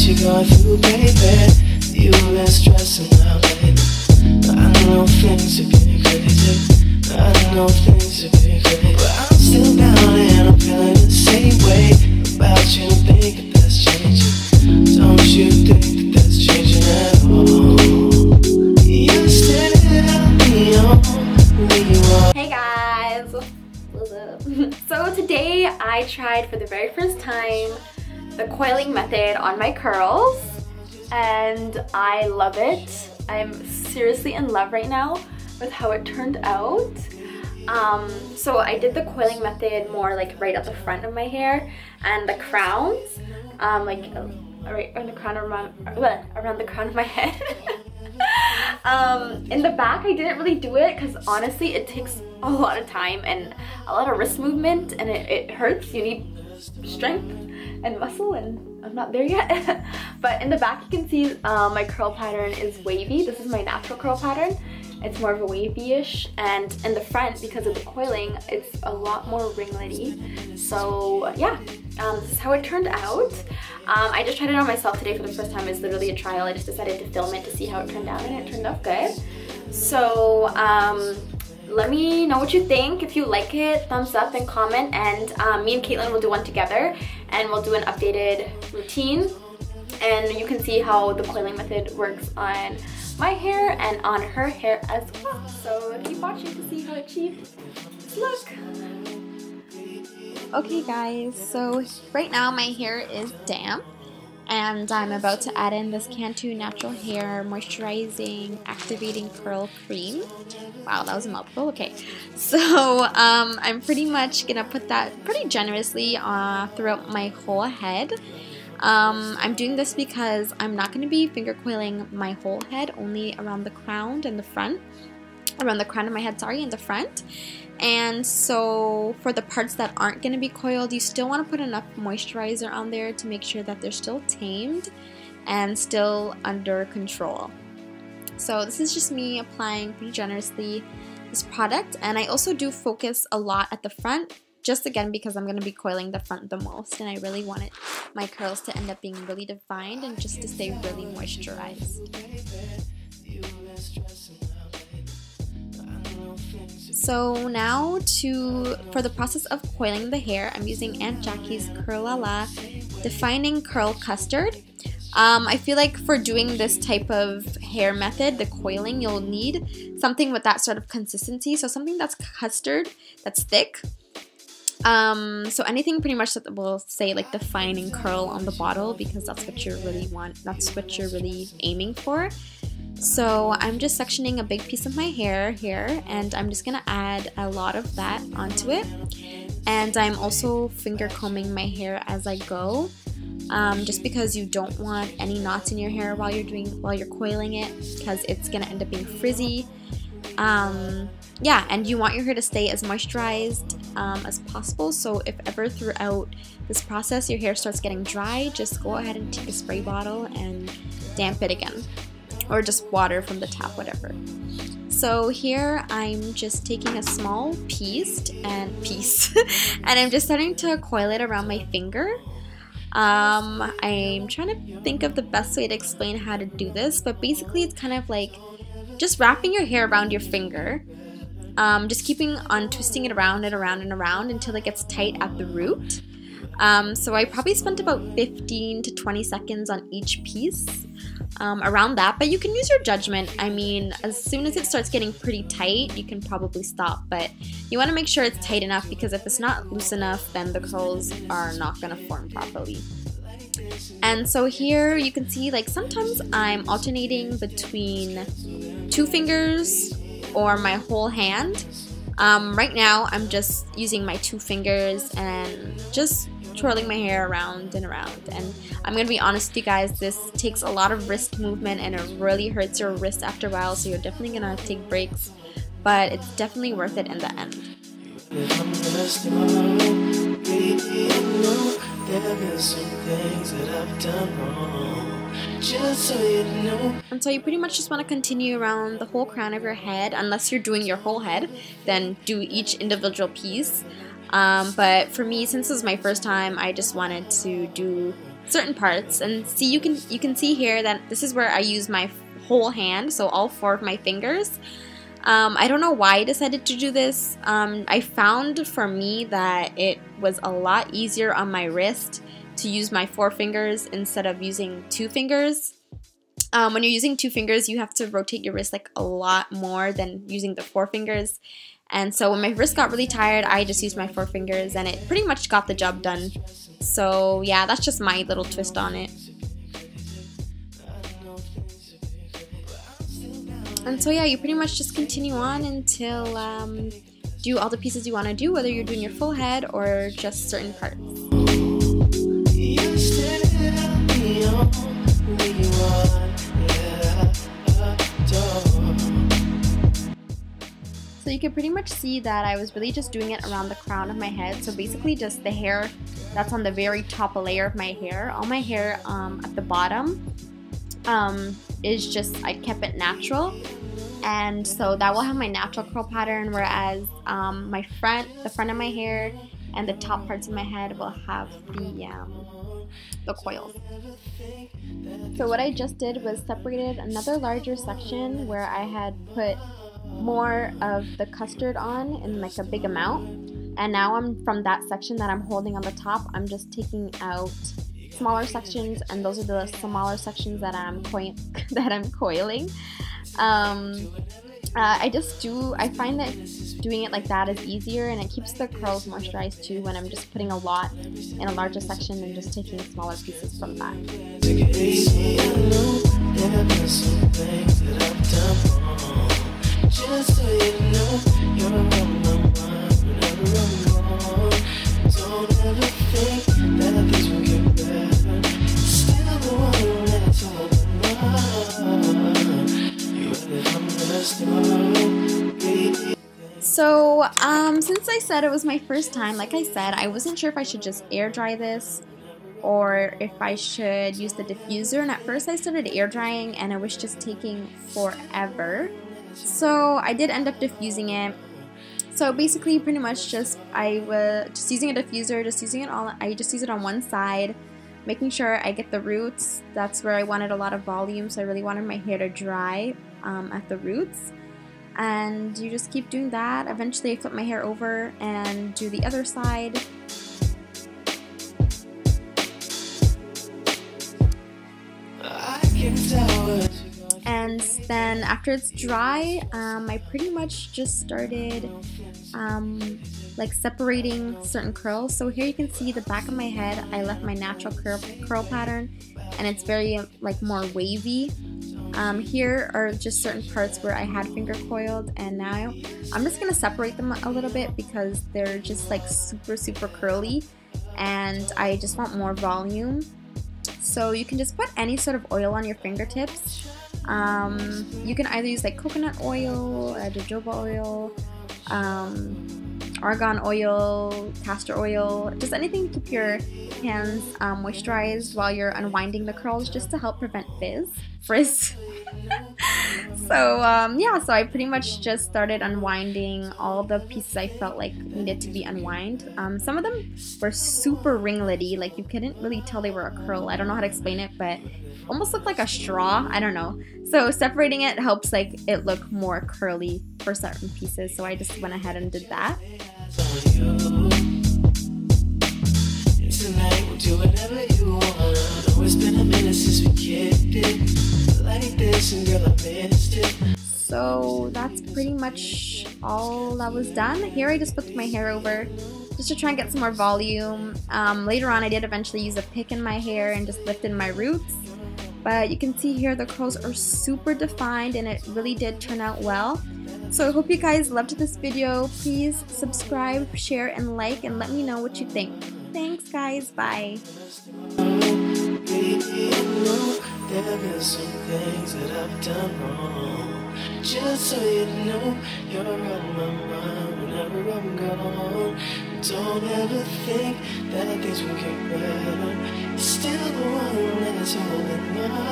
you going through, baby? You've been stressing out lately. I know things have been crazy. I know things have been crazy, but I'm still down and I'm feeling the same way about you. Think that that's changing? Don't you think that that's changing at all? You still the only one. Hey guys, what's up? So today I tried for the very first time the coiling method on my curls, and I love it. I'm seriously in love right now with how it turned out. So I did the coiling method more like right at the front of my hair and the crowns, like right on the crown around the crown of my head. In the back I didn't really do it because honestly it takes a lot of time and a lot of wrist movement, and it hurts. You need strength and muscle, and I'm not there yet. But in the back you can see my curl pattern is wavy. This is my natural curl pattern. It's more of a wavy-ish, and in the front, because of the coiling, it's a lot more ringlety. So yeah, this is how it turned out. I just tried it on myself today for the first time. It's literally a trial. I just decided to film it to see how it turned out, and it turned out good. So let me know what you think. If you like it, thumbs up and comment, and me and Katelyn will do one together, and we'll do an updated routine, and you can see how the coiling method works on my hair and on her hair as well. So keep watching to see how it achieves this look. Okay guys, so right now my hair is damp and I'm about to add in this Cantu Natural Hair Moisturizing Activating Curl Cream. Wow, that was a mouthful. Okay, so I'm pretty much gonna put that pretty generously throughout my whole head. I'm doing this because I'm not going to be finger coiling my whole head, only around the crown and the front, around the crown of my head, sorry, in the front. And so for the parts that aren't going to be coiled, you still want to put enough moisturizer on there to make sure that they're still tamed and still under control. So this is just me applying pretty generously this product, and I also do focus a lot at the front, just again because I'm going to be coiling the front the most, and I really wanted my curls to end up being really defined and just to stay really moisturized. So now for the process of coiling the hair, I'm using Aunt Jackie's Curlala Defining Curl Custard. I feel like for doing this type of hair method, the coiling, you'll need something with that sort of consistency, so something that's custard, that's thick. So anything pretty much that will say like defining curl on the bottle, because that's what you really want, that's what you're really aiming for. So I'm just sectioning a big piece of my hair here, and I'm just gonna add a lot of that onto it. And I'm also finger combing my hair as I go, just because you don't want any knots in your hair while you're coiling it, because it's gonna end up being frizzy. Yeah, and you want your hair to stay as moisturized as possible, so if ever throughout this process your hair starts getting dry, just go ahead and take a spray bottle and damp it again, or just water from the tap, whatever. So here I'm just taking a small piece and I'm just starting to coil it around my finger. I'm trying to think of the best way to explain how to do this, but basically it's kind of like just wrapping your hair around your finger, just keeping on twisting it around and around and around until it gets tight at the root. So I probably spent about 15 to 20 seconds on each piece, around that, but you can use your judgment. I mean, as soon as it starts getting pretty tight, you can probably stop, but you want to make sure it's tight enough, because if it's not loose enough, then the curls are not going to form properly. And so here you can see, like, sometimes I'm alternating between 2 fingers or my whole hand. Right now I'm just using my 2 fingers and just twirling my hair around and around, and I'm gonna be honest with you guys, this takes a lot of wrist movement and it really hurts your wrist after a while, so you're definitely gonna take breaks, but it's definitely worth it in the end. And so you pretty much just want to continue around the whole crown of your head. Unless you're doing your whole head, then do each individual piece. But for me, since this is my first time, I just wanted to do certain parts. And see, you can see here that this is where I use my whole hand, so all 4 of my fingers. I don't know why I decided to do this. I found for me that it was a lot easier on my wrist to use my 4 fingers instead of using 2 fingers. When you're using 2 fingers, you have to rotate your wrist like a lot more than using the 4 fingers. And so when my wrist got really tired, I just used my 4 fingers and it pretty much got the job done. So yeah, that's just my little twist on it. And so yeah, you pretty much just continue on until do all the pieces you want to do, whether you're doing your full head or just certain parts. So you can pretty much see that I was really just doing it around the crown of my head. So basically just the hair that's on the very top layer of my hair. All my hair at the bottom is just, I kept it natural. And so that will have my natural curl pattern, whereas the front of my hair and the top parts of my head will have the coils. So what I just did was separated another larger section where I had put more of the custard on in like a big amount, and now I'm from that section that I'm holding on the top, I'm just taking out smaller sections, and those are the smaller sections that I'm coiling. I find that doing it like that is easier, and it keeps the curls moisturized too when I'm just putting a lot in a larger section and just taking smaller pieces from that. Take it easy, I know there have been some things that I've done wrong. Just so you know, you're on my mind whenever I'm gone. Don't ever think that things will get better. Still the one that's all mine. You live on the start, baby. So, since I said it was my first time, like I said, I wasn't sure if I should just air dry this or if I should use the diffuser. And at first I started air drying and it was just taking forever. So I did end up diffusing it. So basically pretty much I was just using a diffuser, I just use it on one side, making sure I get the roots. That's where I wanted a lot of volume, so I really wanted my hair to dry at the roots. And you just keep doing that. Eventually I flip my hair over and do the other side. And then after it's dry, I pretty much just started like separating certain curls. So here you can see the back of my head, I left my natural curl pattern, and it's very like more wavy. Here are just certain parts where I had finger coiled, and now I'm just gonna separate them a little bit because they're just like super curly and I just want more volume. So you can just put any sort of oil on your fingertips. You can either use like coconut oil, jojoba oil, argan oil, castor oil, just anything to keep your hands moisturized while you're unwinding the curls, just to help prevent frizz. So yeah, so I pretty much just started unwinding all the pieces I felt like needed to be unwind. Some of them were super ringlety, like you couldn't really tell they were a curl. I don't know how to explain it, but almost looked like a straw. I don't know. So separating it helps like it look more curly for certain pieces. So I just went ahead and did that. Tonight we'll do whatever you want. Always been a minute since we kicked it like this, and girl, I missed it. So that's pretty much all that was done. Here I just flipped my hair over just to try and get some more volume. Later on I did eventually use a pick in my hair and just lift in my roots. But you can see here the curls are super defined and it really did turn out well. So I hope you guys loved this video. Please subscribe, share, and like, and let me know what you think. Thanks guys, bye. Baby, I know there have been some things that I've done wrong. Just so you know, you're on my mind whenever I'm gone. Don't ever think that things will get better. Still the one that's holding on.